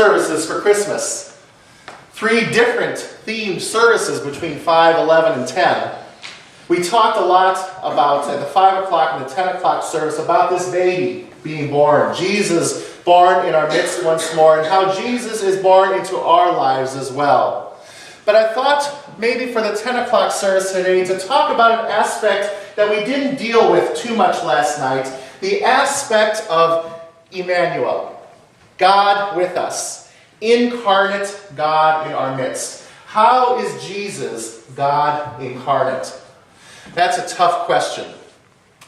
services for Christmas. 3 different themed services between 5, 11, and 10. We talked a lot about, at the 5 o'clock and the 10 o'clock service, about this baby being born. Jesus born in our midst once more, and how Jesus is born into our lives as well. But I thought maybe for the 10 o'clock service today to talk about an aspect that we didn't deal with too much last night, the aspect of Emmanuel, God with us, incarnate God in our midst. How is Jesus God incarnate? That's a tough question.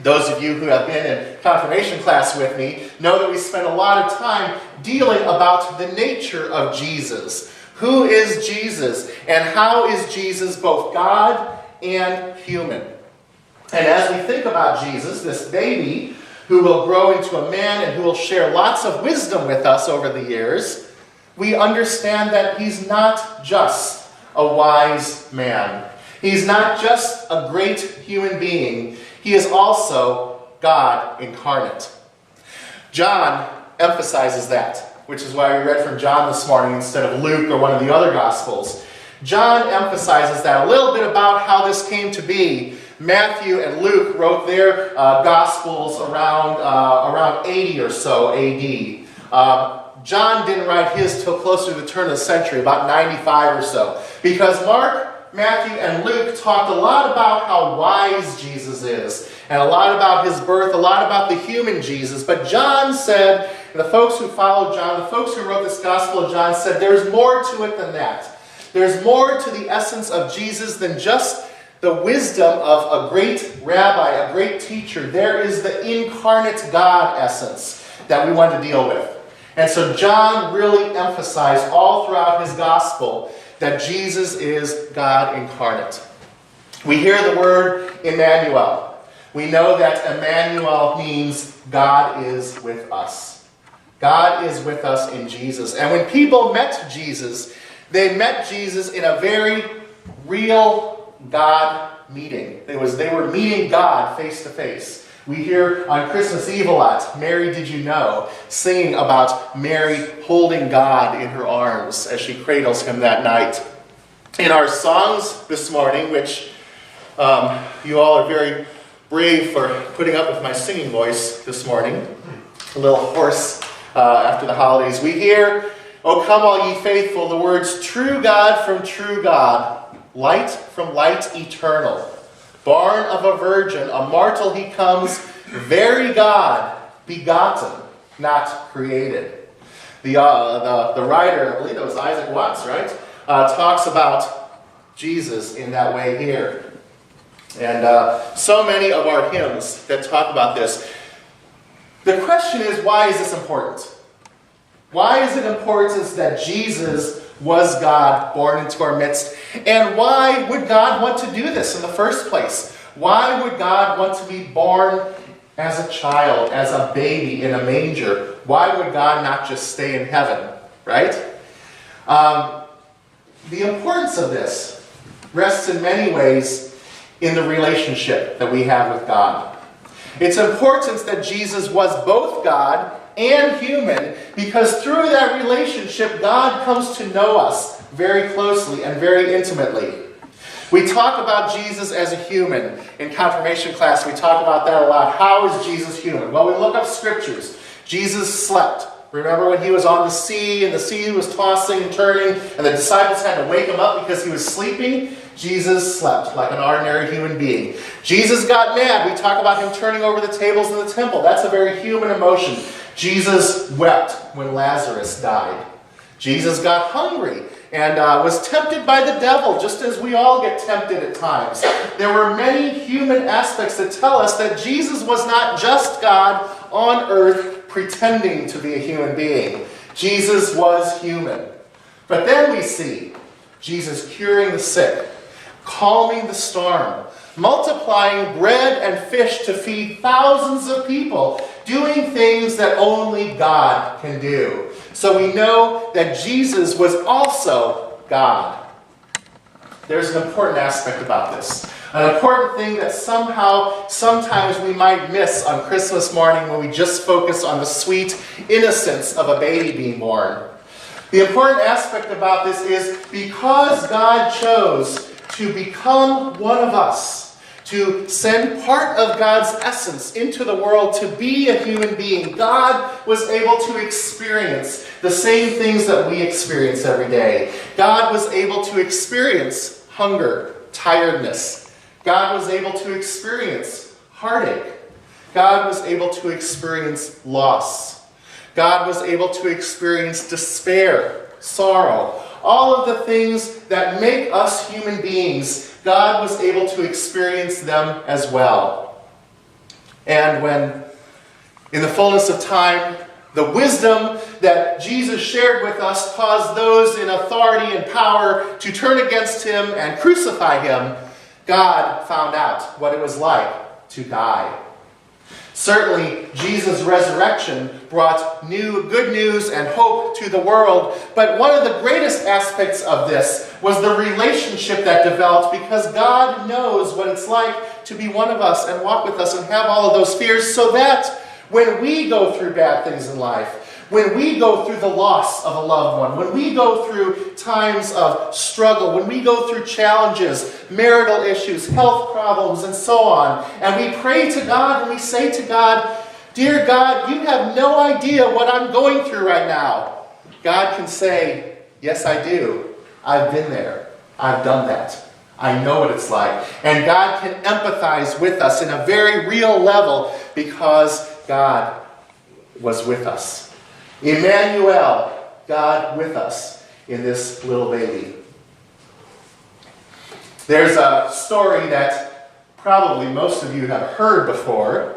Those of you who have been in confirmation class with me know that we spent a lot of time dealing about the nature of Jesus. Who is Jesus? And how is Jesus both God and human? And as we think about Jesus, this baby who will grow into a man and who will share lots of wisdom with us over the years, we understand that he's not just a wise man. He's not just a great human being. He is also God incarnate. John emphasizes that, which is why we read from John this morning instead of Luke or one of the other Gospels. John emphasizes that a little bit about how this came to be. Matthew and Luke wrote their Gospels around 80 or so A.D. John didn't write his till closer to the turn of the century, about 95 or so, because Mark, Matthew, and Luke talked a lot about how wise Jesus is, and a lot about his birth, a lot about the human Jesus. But John said, and the folks who followed John, the folks who wrote this Gospel of John said, there's more to it than that. There's more to the essence of Jesus than just the wisdom of a great rabbi, a great teacher. There is the incarnate God essence that we want to deal with. And so John really emphasized all throughout his Gospel that Jesus is God incarnate. We hear the word Emmanuel. We know that Emmanuel means God is with us. God is with us in Jesus. And when people met Jesus, they met Jesus in a very real God meeting. They were meeting God face to face. We hear on Christmas Eve a lot, Mary Did You Know, singing about Mary holding God in her arms as she cradles him that night. In our songs this morning, which you all are very brave for putting up with my singing voice this morning, a little hoarse after the holidays, we hear, "O come all ye faithful," the words, "True God from true God, light from light eternal. Born of a virgin, a mortal he comes, very God, begotten, not created." The writer, I believe it was Isaac Watts, right? Talks about Jesus in that way here. And so many of our hymns that talk about this. The question is, why is this important? Why is it important that Jesus was God born into our midst? And why would God want to do this in the first place? Why would God want to be born as a child, as a baby in a manger? Why would God not just stay in heaven, right? The importance of this rests in many ways in the relationship that we have with God. It's important that Jesus was both God and human, because through that relationship, God comes to know us very closely and very intimately. We talk about Jesus as a human. In confirmation class, we talk about that a lot. How is Jesus human? Well, we look up scriptures. Jesus slept. Remember when he was on the sea, and the sea was tossing and turning, and the disciples had to wake him up because he was sleeping? Jesus slept like an ordinary human being. Jesus got mad. We talk about him turning over the tables in the temple. That's a very human emotion. Jesus wept when Lazarus died. Jesus got hungry and was tempted by the devil, just as we all get tempted at times. There were many human aspects that tell us that Jesus was not just God on earth pretending to be a human being. Jesus was human. But then we see Jesus curing the sick, calming the storm, multiplying bread and fish to feed thousands of people, doing things that only God can do. So we know that Jesus was also God. There's an important aspect about this. An important thing that sometimes we might miss on Christmas morning when we just focus on the sweet innocence of a baby being born. The important aspect about this is because God chose to become one of us, to send part of God's essence into the world to be a human being, God was able to experience the same things that we experience every day. God was able to experience hunger, tiredness. God was able to experience heartache. God was able to experience loss. God was able to experience despair, sorrow. All of the things that make us human beings, God was able to experience them as well. And when, in the fullness of time, the wisdom that Jesus shared with us caused those in authority and power to turn against him and crucify him, God found out what it was like to die. Certainly, Jesus' resurrection brought good news and hope to the world, but one of the greatest aspects of this was the relationship that developed, because God knows what it's like to be one of us and walk with us and have all of those fears, so that when we go through bad things in life, when we go through the loss of a loved one, when we go through times of struggle, when we go through challenges, marital issues, health problems, and so on, and we pray to God and we say to God, "Dear God, you have no idea what I'm going through right now." God can say, "Yes, I do. I've been there. I've done that. I know what it's like." And God can empathize with us in a very real level because God was with us. Emmanuel, God with us in this little baby. There's a story that probably most of you have heard before,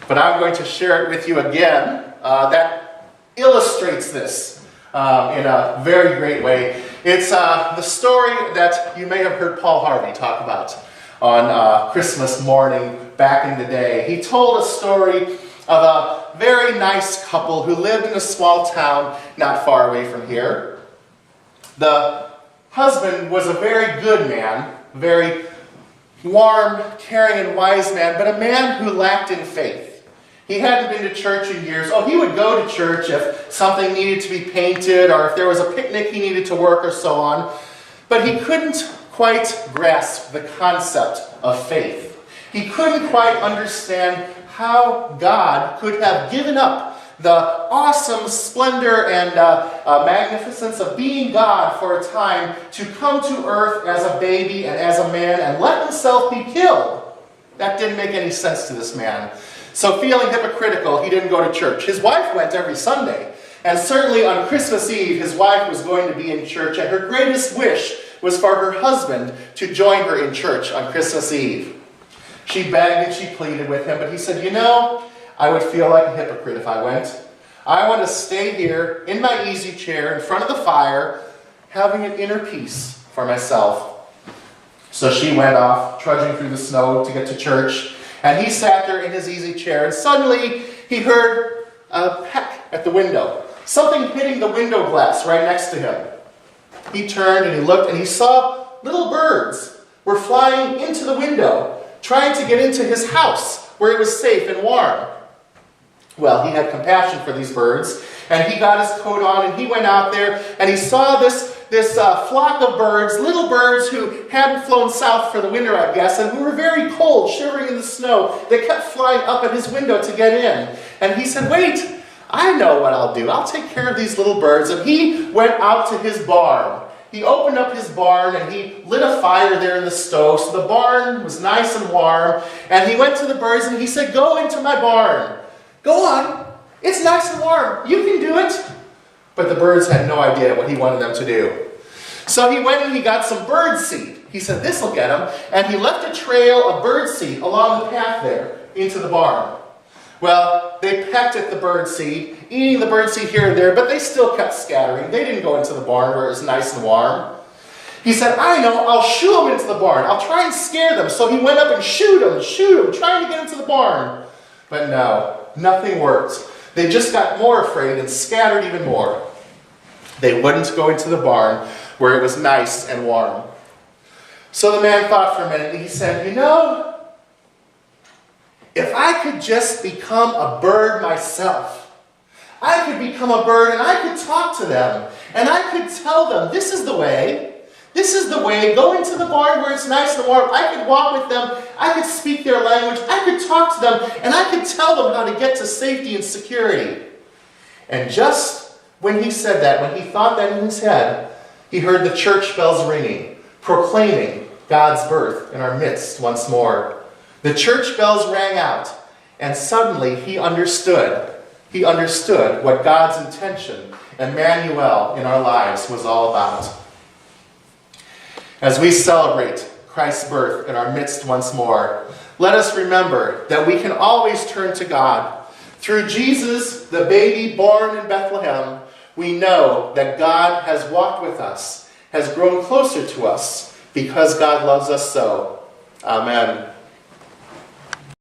but I'm going to share it with you again that illustrates this in a very great way. It's the story that you may have heard Paul Harvey talk about on Christmas morning back in the day. He told a story of a very nice couple who lived in a small town not far away from here. The husband was a very good man, a very warm, caring, and wise man, but a man who lacked in faith. He hadn't been to church in years. Oh, he would go to church if something needed to be painted or if there was a picnic he needed to work or so on, but he couldn't quite grasp the concept of faith. He couldn't quite understand how God could have given up the awesome splendor and magnificence of being God for a time to come to earth as a baby and as a man and let himself be killed. That didn't make any sense to this man. So feeling hypocritical, he didn't go to church. His wife went every Sunday. And certainly on Christmas Eve, his wife was going to be in church, and her greatest wish was for her husband to join her in church on Christmas Eve. She begged and she pleaded with him, but he said, "You know, I would feel like a hypocrite if I went. I want to stay here in my easy chair in front of the fire, having an inner peace for myself." So she went off, trudging through the snow to get to church, and he sat there in his easy chair, and suddenly he heard a peck at the window, something hitting the window glass right next to him. He turned and he looked, and he saw little birds were flying into the window, trying to get into his house where it was safe and warm. Well, he had compassion for these birds, and he got his coat on and he went out there and he saw this flock of birds, little birds who hadn't flown south for the winter, I guess, and who were very cold, shivering in the snow. They kept flying up at his window to get in. And he said, "Wait, I know what I'll do. I'll take care of these little birds." And he went out to his barn. He opened up his barn and he lit a fire there in the stove, so the barn was nice and warm. And he went to the birds and he said, "Go into my barn. Go on. It's nice and warm. You can do it." But the birds had no idea what he wanted them to do. So he went and he got some bird seed. He said, "This will get them." And he left a trail of bird seed along the path there into the barn. Well, they pecked at the bird seed, eating the bird seed here and there, but they still kept scattering. They didn't go into the barn where it was nice and warm. He said, "I know, I'll shoo them into the barn. I'll try and scare them." So he went up and shooed them, trying to get into the barn. But no, nothing worked. They just got more afraid and scattered even more. They wouldn't go into the barn where it was nice and warm. So the man thought for a minute and he said, "You know, if I could just become a bird myself, I could become a bird and I could talk to them. And I could tell them, this is the way. This is the way. Go into the barn where it's nice and warm. I could walk with them. I could speak their language. I could talk to them. And I could tell them how to get to safety and security. And just when he said that, when he thought that in his head, he heard the church bells ringing, proclaiming God's birth in our midst once more. The church bells rang out, and suddenly he understood. He understood what God's intention, Emmanuel, in our lives was all about. As we celebrate Christ's birth in our midst once more, let us remember that we can always turn to God. Through Jesus, the baby born in Bethlehem, we know that God has walked with us, has grown closer to us, because God loves us so. Amen.